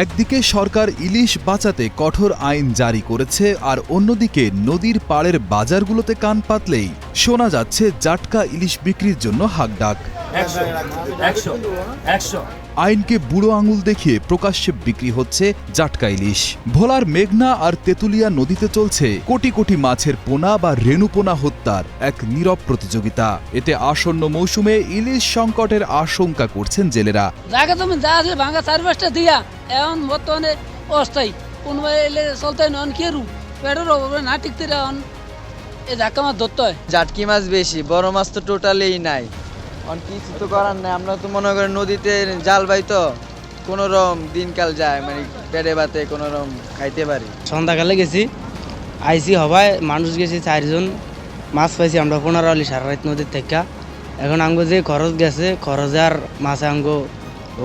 একদিকে সরকার ইলিশ বাঁচাতে কঠোর আইন জারি করেছে, আর অন্যদিকে নদীর পাড়ের বাজারগুলোতে কান পাতলেই শোনা যাচ্ছে জাটকা ইলিশ বিক্রির জন্য হাকডাক। আইনকে বুড়ো আঙুল দেখিয়ে প্রকাশ্যে বিক্রি হচ্ছে জাটকা ইলিশ। ভোলার মেঘনা আর তেতুলিয়া নদীতে চলছে কোটি কোটি মাছের পোনা বা রেণুপোনা হত্যার এক নীরব প্রতিযোগিতা। এতে আসন্ন মৌসুমে ইলিশ সংকটের আশঙ্কা করছেন জেলেরা। জায়গা তুমি যা আছে ভাঙা চারপাশটা দিয়া এখন বর্তমানে অস্থায়ী কোনো এলে চলতে নন কি রূপ পেটের অভাবে না টিকতে এখন এই ধাক্কা মাছ ধরতে হয়। জাটকি মাছ বেশি, বড় মাছ তো টোটালি নাই। কিছু তো করার নাই, আমরা তো মনে করি নদীতে জাল বাই তো কোনো রকম দিনকাল যায়, মানে পেটে বাতে কোনো রকম খাইতে পারি। সন্ধ্যাকালে গেছি, আইসি হবায় মানুষ গেছি 4 জন, মাছ পাইছি আমরা 15 আলি সারা রাত নদীর থেকে। এখন আঙ্গো যে খরচ গেছে, খরচে আর মাছে আঙ্গো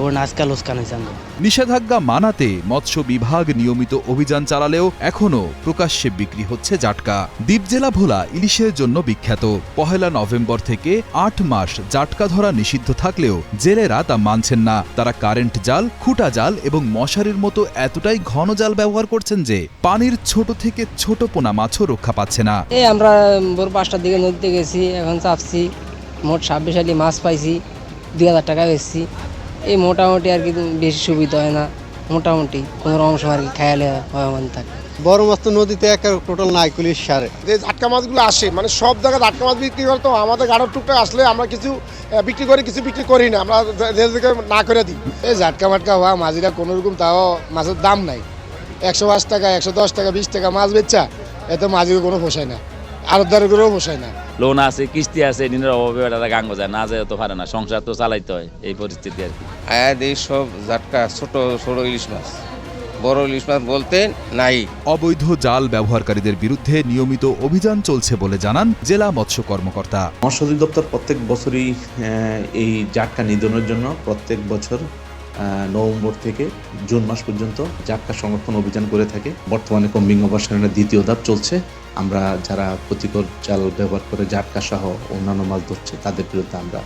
ও নাচকা লোসকান হয়েছে আঙ্গো। নিষেধাজ্ঞা মানাতে মৎস্য বিভাগ নিয়মিত অভিযান চালালেও এখনও প্রকাশ্যে বিক্রি হচ্ছে জাটকা। দ্বীপ জেলা ভোলা ইলিশের জন্য বিখ্যাত। 1 নভেম্বর থেকে 8 মাস জাটকা ধরা নিষিদ্ধ থাকলেও জেলেরা তা মানছেন না। তারা কারেন্ট জাল, খুঁটা জাল এবং মশারির মতো এতটাই ঘন জাল ব্যবহার করছেন যে পানির ছোট থেকে ছোট পোনা মাছও রক্ষা পাচ্ছে না। এই আমরা ভোর 5টার দিকে নদীতে গেছি, এখন চাপছি, মোট 26 আলি মাছ পাইছি, 2000 টাকা বেচছি। এই মোটামুটি আর কি বেশি সুবিধা হয় না, মোটামুটি কোনো অংশ আর কি খেয়ালে হয় মন থাকে। বড় মাছ তো নদীতে টোটাল নাই, পুলিশ সারে যে জাটকা মাছগুলো আসে, মানে সব জায়গায় জাটকা মাছ বিক্রি করে, তো আমাদের গাড়ার টুকটা আসলে আমরা কিছু বিক্রি করি, কিছু বিক্রি করি না, আমরা না করে দিই। এই জাটকা মাটকা হওয়া মাঝিরা কোনো রকম তাও মাছের দাম নাই, 105 টাকা 110 টাকা 20 টাকা মাছ বেচা, এত মাঝিকে কোনো পোষায় না, আরতদারের করেও পোষায় না। লোন আছে, কিস্তি আছে, দিনের অভাবে এটা গাঙ্গ যায় না, যায় তো পারে না, সংসার তো চালাইতে হয়, এই পরিস্থিতি আর কি। এই সব জাটকা ছোট ছোট ইলিশ মাছ, বড় ইলিশ মাছ বলতে নাই। অবৈধ জাল ব্যবহারকারীদের বিরুদ্ধে নিয়মিত অভিযান চলছে বলে জানান জেলা মৎস্য কর্মকর্তা। মৎস্য অধিদপ্তর প্রত্যেক বছরই এই জাটকা নিধনের জন্য প্রত্যেক বছর নভেম্বর থেকে জুন মাস পর্যন্ত জাটকা সংরক্ষণ অভিযান করে থাকে। বর্তমানে কম্বিং অপারেশনের 2য় ধাপ চলছে। আমরা যারা ক্ষতিকর জাল ব্যবহার করে জাটকা সহ অন্যান্য মাছ ধরছে তাদের বিরুদ্ধে আমরা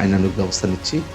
আইনানুগ ব্যবস্থা নিচ্ছি।